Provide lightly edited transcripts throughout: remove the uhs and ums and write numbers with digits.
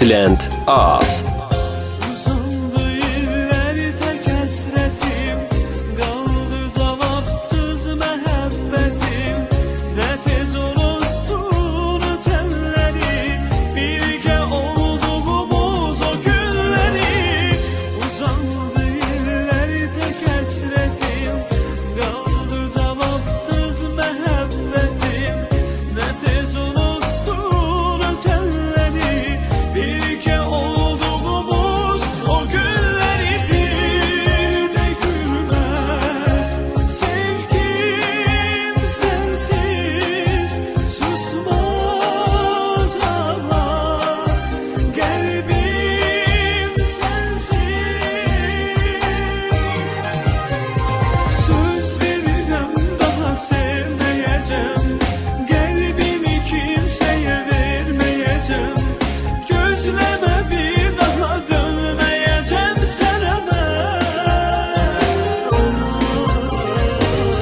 Silent Az. Uzandı iller tek hasretim, kaldı cevapsız məhəbbətim. Ne tez unuttun ötenleri, birlikte olduğumuz o günleri. Uzandı iller tek hasretim, kaldı cevapsız məhəbbətim. Ne tez unuttun ötenleri, birlikte olduğumuz o günleri. Bir de gülmez sevgim sensiz, susmaz ağlar kalbim sensiz. Söz veririm daha sevmeyeceğim, kalbimi kimseye vermeyeceğim. Gözleme bir daha dönmeyeceğim sana ben.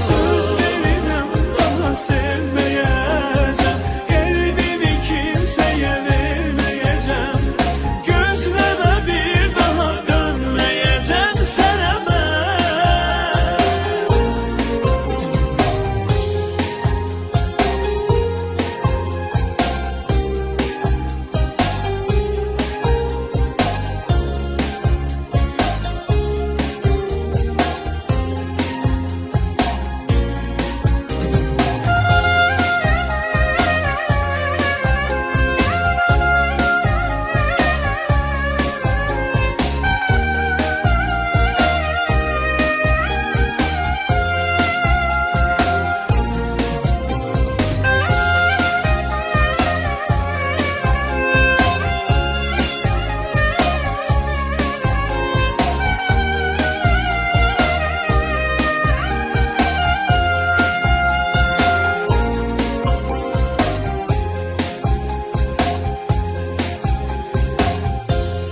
Söz veririm daha sevmeyeceğim, kalbimi kimseye vermeyeceğim. Gözleme bir daha dönmeyeceğim sana ben.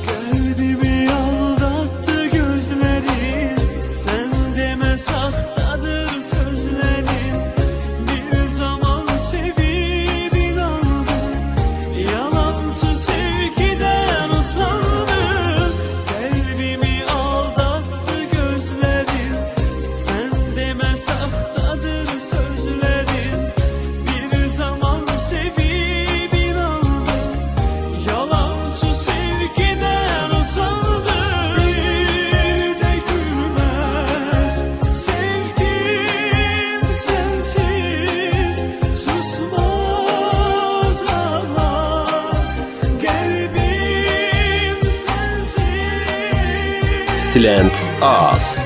Kalbimi aldattı gözlerin, sen deme sahtadır sözlerin. Bir zaman sevip inandım, yalancı sevgiden usandım. Kalbimi aldattı gözlerin, sen deme sahtadır sözlerin. Bir zaman sevip inandım, yalancı sevgiden usandım. Bir de gülmez sevgim sensiz, susmaz ağlar kalbim sensiz. Silent Az.